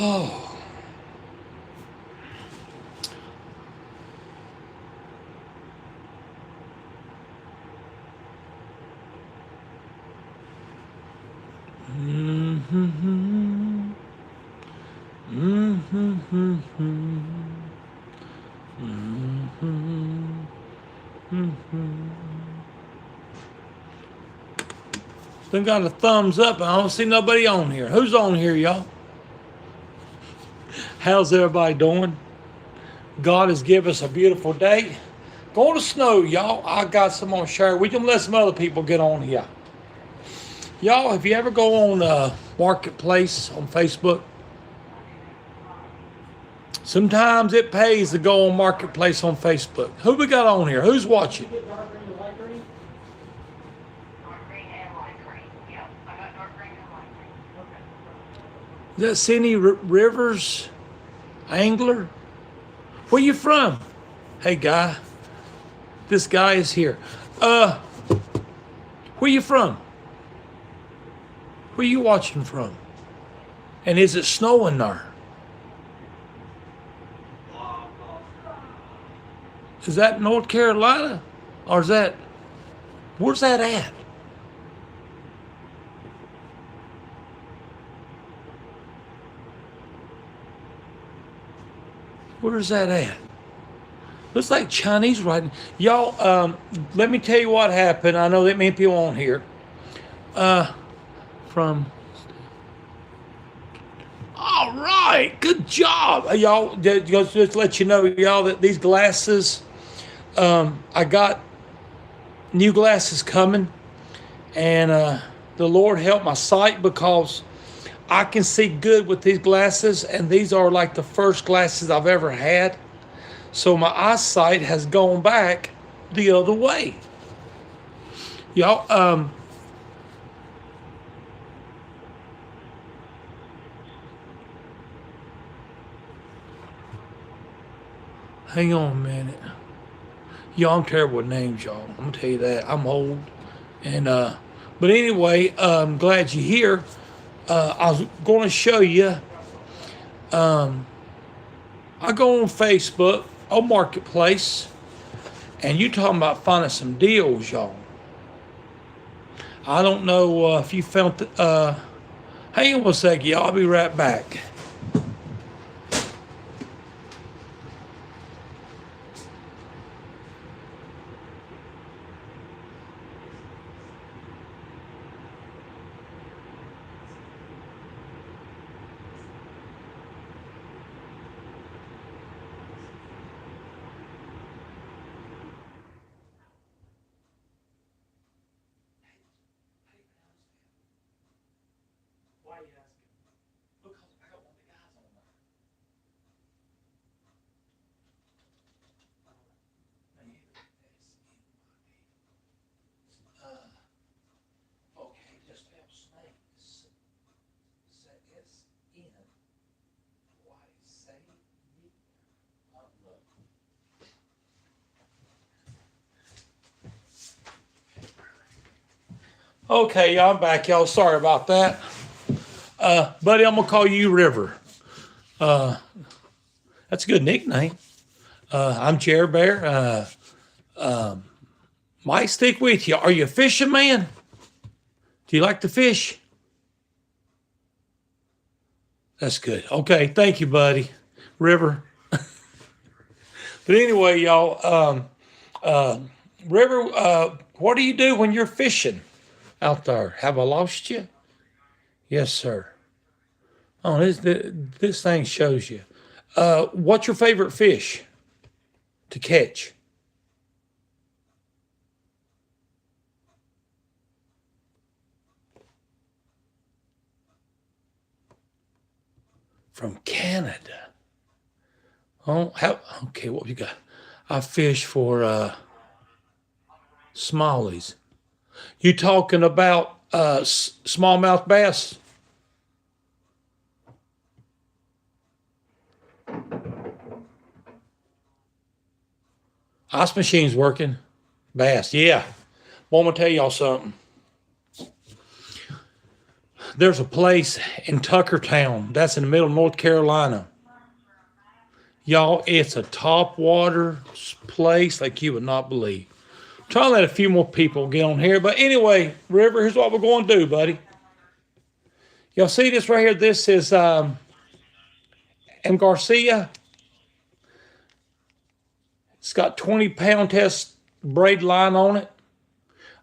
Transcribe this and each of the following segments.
Oh. Mm-hmm. Mm-hmm. Mm-hmm. Mm-hmm. Still got a thumbs up. I don't see nobody on here. Who's on here, y'all? How's everybody doing? God has given us a beautiful day. Going to snow, y'all. I got some on share. We can let some other people get on here. Y'all, if you ever go on Marketplace on Facebook, sometimes it pays to go on Marketplace on Facebook. Who we got on here? Who's watching? Is that Cindy Rivers, angler? Where you from? Hey, guy. This guy is here. Where you from? Where you watching from? And is it snowing there? Is that North Carolina? Or is that, where's that at? Where's that at? Looks like Chinese writing. Y'all, let me tell you what happened. I know that many people on here. From. All right, good job, y'all. Just let you know, y'all, that these glasses, I got new glasses coming, and the Lord helped my sight because I can see good with these glasses, and these are like the first glasses I've ever had. So my eyesight has gone back the other way. Y'all, hang on a minute. Y'all, I'm terrible with names, y'all. I'm gonna tell you that. I'm old. And but anyway, I'm glad you're here. I was gonna show you. I go on Facebook, on Marketplace, and you talking about finding some deals, y'all. I don't know if you felt it. Hang on a second, y'all. I'll be right back. Why are you asking? Because I got one of the guys on there. Okay, just have snakes. S-N-Y-C. Okay, y'all, I'm back, y'all. Sorry about that. Buddy, I'm going to call you River. That's a good nickname. I'm Jer-bear. Might stick with you. Are you a fishing man? Do you like to fish? That's good. Okay, thank you, buddy. River. But anyway, y'all, River, what do you do when you're fishing out there? Have I lost you? Yes, sir. Oh, this thing shows you. What's your favorite fish to catch? From Canada. Oh, okay, what you got? I fish for smallies. You talking about smallmouth bass? Ice machine's working. Bass, yeah. Well, I'm gonna tell y'all something. There's a place in Tuckertown. That's in the middle of North Carolina. Y'all, it's a top water place like you would not believe. I'm trying to let a few more people get on here. But anyway, River, here's what we're going to do, buddy. Y'all see this right here? This is M. Garcia. It's got 20-pound test braid line on it.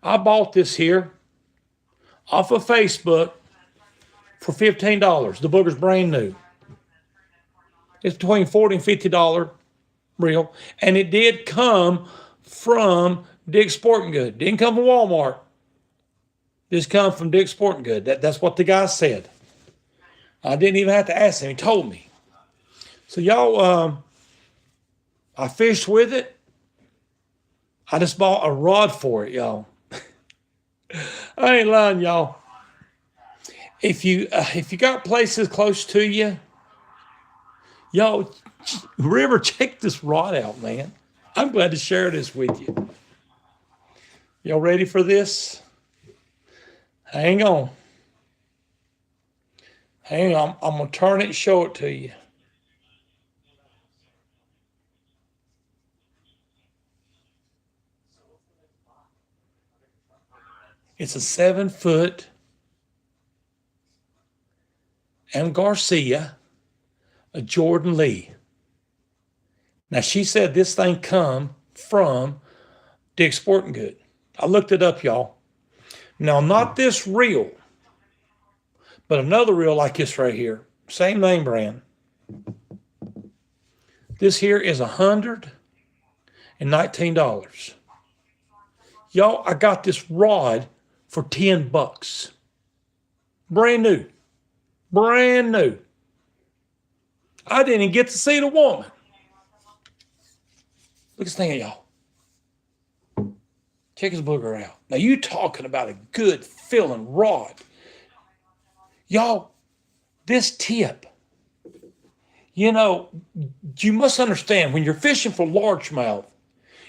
I bought this here off of Facebook for $15. The booger's brand new. It's between $40 and $50 real. And it did come from Dick's Sporting Goods. Didn't come from Walmart. This come from Dick's Sporting Goods. That's what the guy said. I didn't even have to ask him. He told me. So y'all, I fished with it. I just bought a rod for it, y'all. I ain't lying, y'all. If you got places close to you, y'all, River, check this rod out, man. I'm glad to share this with you. Y'all ready for this? Hang on. Hang on. I'm going to turn it and show it to you. It's a 7-foot M. Garcia, a Jordan Lee. Now, she said this thing come from Dick's Sporting Goods. I looked it up, y'all. Now, not this reel, but another reel like this right here. Same name brand. This here is $119. Y'all, I got this rod for $10. Brand new. Brand new. I didn't even get to see the woman. Look at this thing, y'all. Check his booger out. Now, you talking about a good feeling rod. Y'all, this tip, you know, you must understand when you're fishing for largemouth,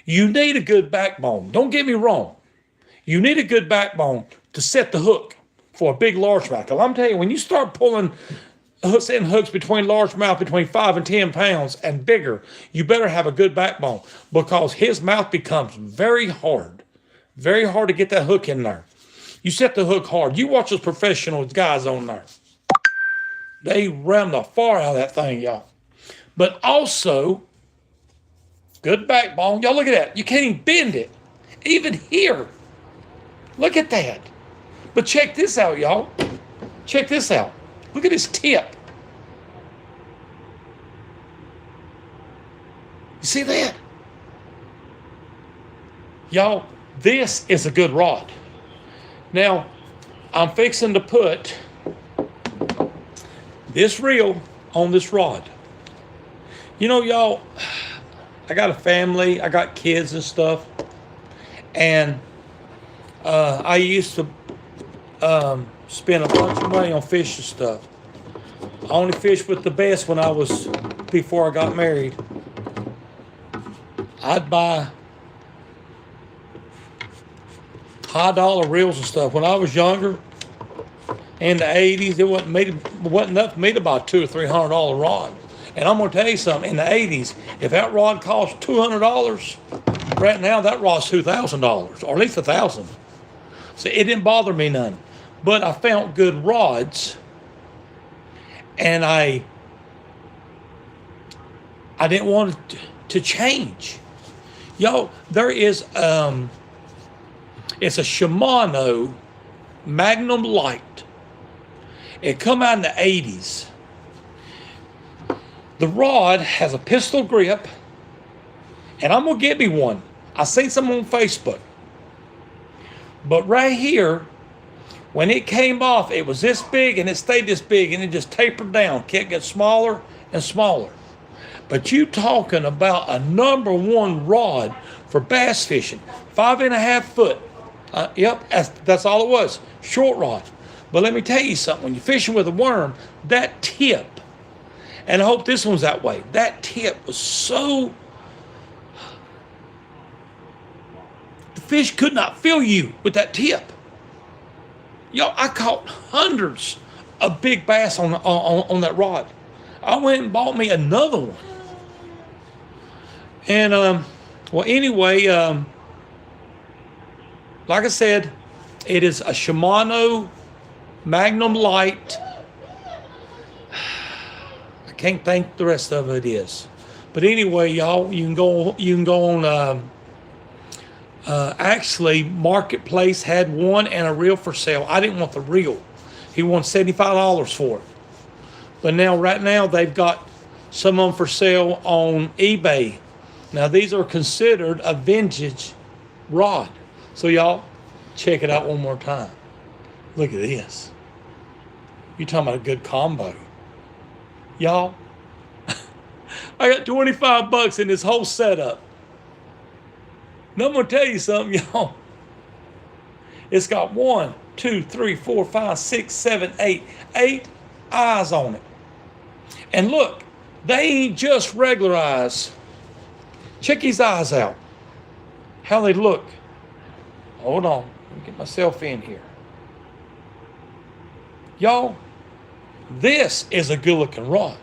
you need a good backbone. Don't get me wrong. You need a good backbone to set the hook for a big largemouth. Because I'm telling you, when you start pulling setting hooks between largemouth between 5 and 10 pounds and bigger, you better have a good backbone because his mouth becomes very hard to get that hook in there. You set the hook hard. You watch those professional guys on there. They ram the far out of that thing, y'all. But also, good backbone. Y'all look at that. You can't even bend it. Even here. Look at that. But check this out, y'all. Check this out. Look at his tip. You see that? Y'all, this is a good rod. Now, I'm fixing to put this reel on this rod. You know, y'all, I got a family. I got kids and stuff. And I used to spend a bunch of money on fish and stuff. I only fished with the best before I got married. I'd buy high dollar reels and stuff. When I was younger, in the 80s, it wasn't enough for me to buy $200 or $300 rod. And I'm going to tell you something, in the 80s, if that rod cost $200, right now that rod's $2,000, or at least $1,000. So it didn't bother me none. But I found good rods, and I didn't want it to change. Y'all, there is, it's a Shimano Magnum Light. It come out in the 80s. The rod has a pistol grip, and I'm going to get me one. I seen some on Facebook. But right here, when it came off, it was this big and it stayed this big and it just tapered down. Kept getting smaller and smaller. But you talking about a number one rod for bass fishing. 5.5 foot. Yep, that's all it was. Short rod. But let me tell you something. When you're fishing with a worm, that tip, and I hope this one's that way, that tip was so... The fish could not feel you with that tip. Yo, I caught hundreds of big bass on that rod. I went and bought me another one. And well, anyway, like I said, it is a Shimano Magnum Light. I can't think the rest of it is. But anyway, y'all, you can go on. Actually, Marketplace had one and a reel for sale. I didn't want the reel. He wanted $75 for it. But right now, they've got some of them for sale on eBay. Now, these are considered a vintage rod. So, y'all, check it out one more time. Look at this. You're talking about a good combo. Y'all, I got $25 in this whole setup. Now, I'm going to tell you something, y'all. It's got 1, 2, 3, 4, 5, 6, 7, 8 eyes on it. And look, they ain't just regular eyes. Check these eyes out. How they look. Hold on. Let me get myself in here. Y'all, this is a good looking rod.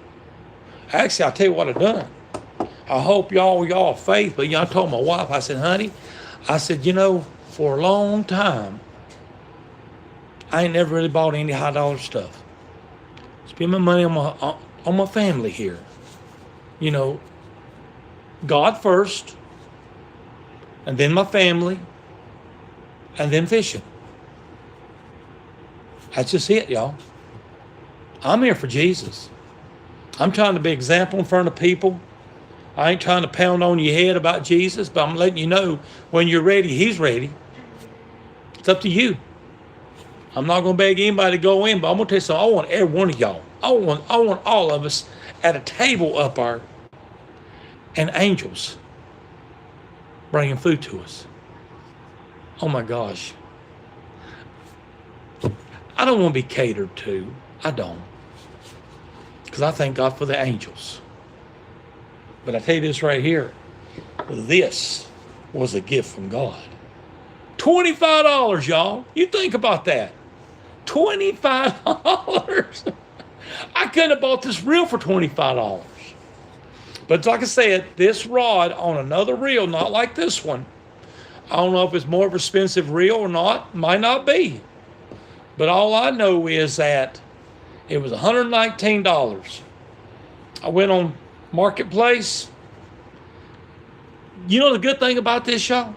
Actually, I'll tell you what I've done. I hope y'all faith, but I told my wife, I said, honey, for a long time, I ain't never really bought any high dollar stuff. Spend my money on my family here. God first, and then my family, and then fishing. That's just it, y'all. I'm here for Jesus. I'm trying to be an example in front of people. I ain't trying to pound on your head about Jesus, but I'm letting you know when you're ready, he's ready. It's up to you. I'm not going to beg anybody to go in, but I'm going to tell you something. I want every one of y'all. I want all of us at a table up there and angels bringing food to us. Oh my gosh. I don't want to be catered to. I don't. Because I thank God for the angels. But I tell you this right here. This was a gift from God. $25, y'all. You think about that. $25. I couldn't have bought this reel for $25. But like I said, this rod on another reel, not like this one. I don't know if it's more of an expensive reel or not. Might not be. But all I know is that it was $119. I went on Marketplace. You know the good thing about this, y'all?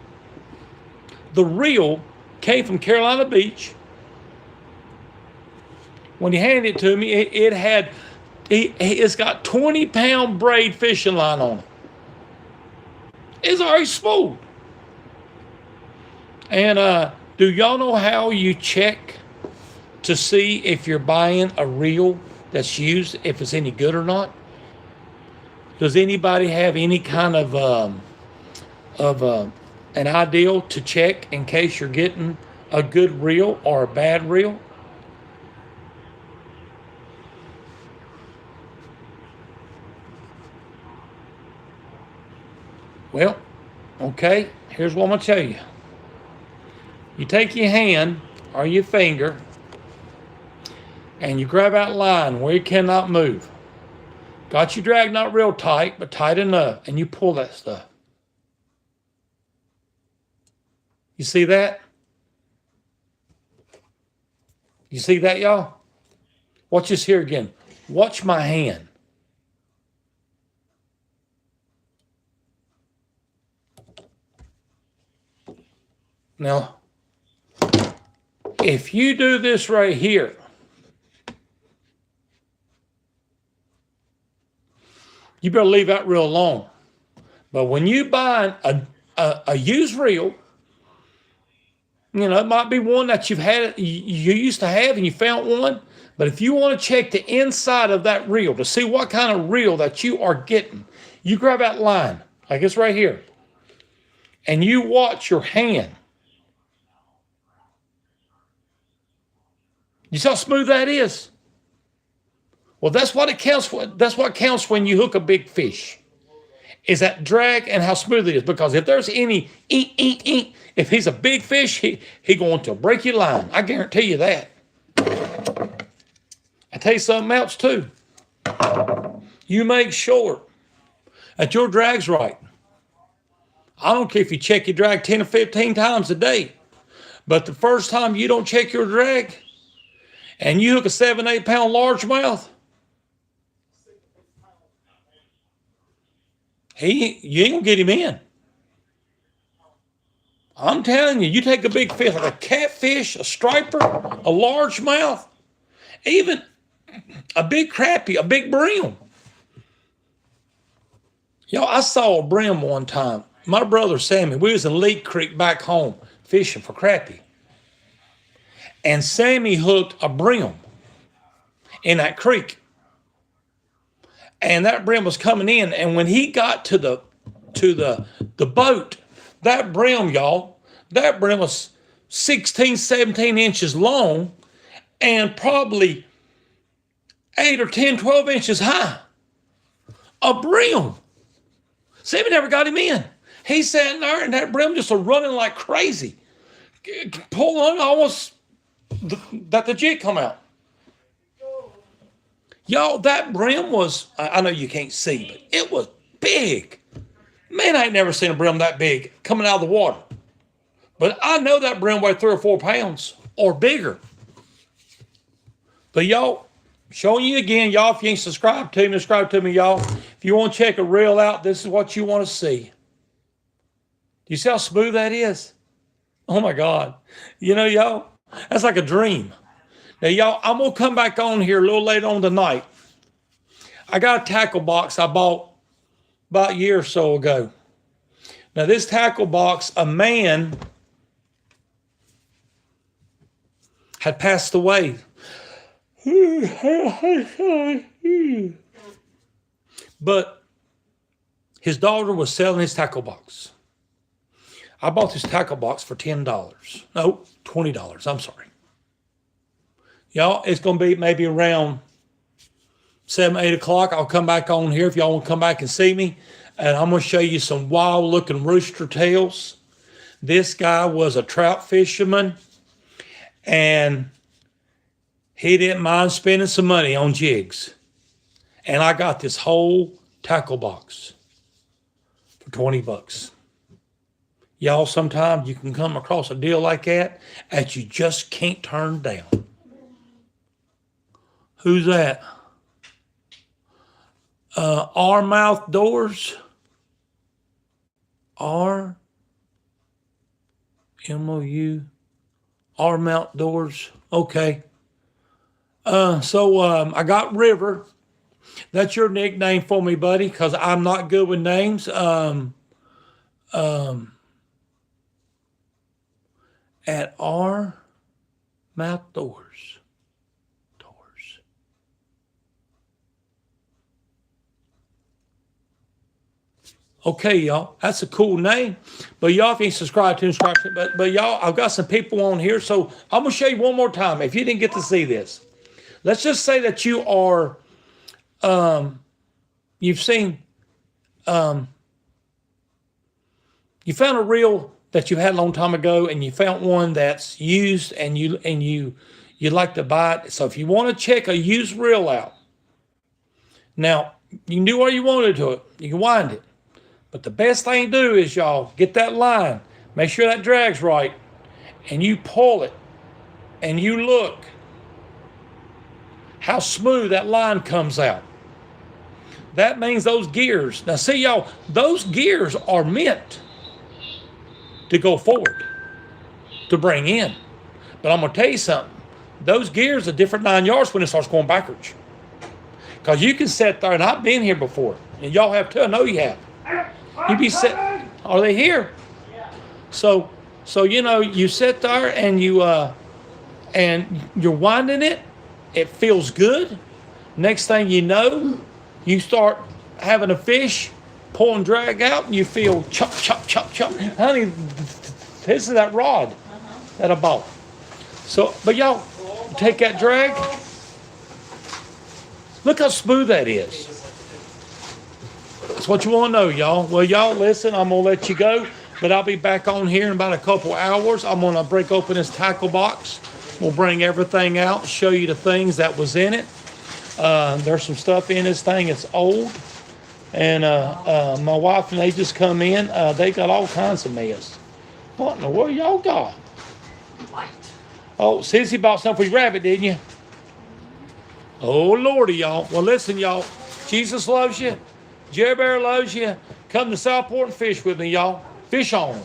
The reel came from Carolina Beach. When he handed it to me, it's got 20-pound braid fishing line on it. It's already smooth. And do y'all know how you check to see if you're buying a reel that's used, if it's any good or not? Does anybody have any kind of an ideal to check in case you're getting a good reel or a bad reel? Well, okay, here's what I'm going to tell you. You take your hand or your finger and you grab that line where you cannot move. Got you dragged not real tight, but tight enough, and you pull that stuff. You see that? You see that, y'all? Watch this here again. Watch my hand. Now, if you do this right here, you better leave that reel alone. But when you buy a used reel, it might be one that you used to have and you found one. But if you want to check the inside of that reel to see what kind of reel that you are getting, you grab that line, like it's right here, and you watch your hand. You see how smooth that is? Well, that's what it counts for. That's what counts when you hook a big fish. is that drag and how smooth it is. Because if there's any if he's a big fish, he going to break your line. I guarantee you that. I tell you something else too. You make sure that your drag's right. I don't care if you check your drag 10 or 15 times a day, but the first time you don't check your drag and you hook a 7-8 pound largemouth, you ain't gonna get him in. I'm telling you, you take a big fish like a catfish, a striper, a largemouth, even a big crappie, a big brim. Y'all, I saw a brim one time. My brother Sammy, we was in Leak Creek back home fishing for crappie. And Sammy hooked a brim in that creek. And that brim was coming in. And when he got to the boat, that brim, y'all, that brim was 16, 17 inches long and probably 8 or 10, 12 inches high. A brim. Sammy never got him in. He sat in there and that brim just was running like crazy. Pulling almost that the jig come out. Y'all, that brim was, I know you can't see, but it was big. Man, I ain't never seen a brim that big coming out of the water. But I know that brim weighed 3 or 4 pounds or bigger. But y'all, showing you again, y'all, if you ain't subscribed to me, subscribe to me, y'all. If you want to check a reel out, this is what you want to see. Do you see how smooth that is? Oh, my God. You know, y'all, that's like a dream. Now, y'all, I'm going to come back on here a little later on tonight. I got a tackle box I bought about a year or so ago. Now, this tackle box, a man had passed away. But his daughter was selling his tackle box. I bought this tackle box for $10. No, $20. I'm sorry. Y'all, it's going to be maybe around 7, 8 o'clock. I'll come back on here if y'all want to come back and see me. And I'm going to show you some wild-looking rooster tails. This guy was a trout fisherman. And he didn't mind spending some money on jigs. And I got this whole tackle box for $20. Y'all, sometimes you can come across a deal like that you just can't turn down. Who's that? R-mouth doors. R-M-O-U. R-mouth doors. Okay. So I got River. That's your nickname for me, buddy, because I'm not good with names. At our mouth doors. Okay, y'all, that's a cool name. But y'all, if you ain't subscribed to me, subscribe to me. But y'all, I've got some people on here, so I'm gonna show you one more time. If you didn't get to see this, let's just say that you are, you've seen, you found a reel that you had a long time ago, and you found one that's used, and you like to buy it. So if you want to check a used reel out, now you can do what you want to do it. You can wind it. But the best thing to do is, y'all, get that line. Make sure that drag's right. And you pull it. And you look how smooth that line comes out. That means those gears. Now, see, y'all, those gears are meant to go forward, to bring in. But I'm going to tell you something. Those gears are different 9 yards when it starts going backwards. Because you can sit there, and I've been here before. And y'all have too. I know you have. You be sit. Are they here? So you know, you sit there and you're winding it. It feels good. Next thing you know, you start having a fish, pulling drag out, and you feel chop, chop, chop, chop. Honey, this is that rod that I bought. So, but y'all take that drag. Look how smooth that is. That's what you want to know, y'all. Well, y'all, listen, I'm going to let you go, but I'll be back on here in about a couple hours. I'm going to break open this tackle box. We'll bring everything out, show you the things that was in it. There's some stuff in this thing. It's old. And my wife and they just come in. They got all kinds of mess. What in the world y'all got? What? Oh, Sissy bought something for your rabbit, didn't you? Oh, Lordy, y'all. Well, listen, y'all. Jesus loves you. Jer-bear loves you. Come to Southport and fish with me, y'all. Fish on.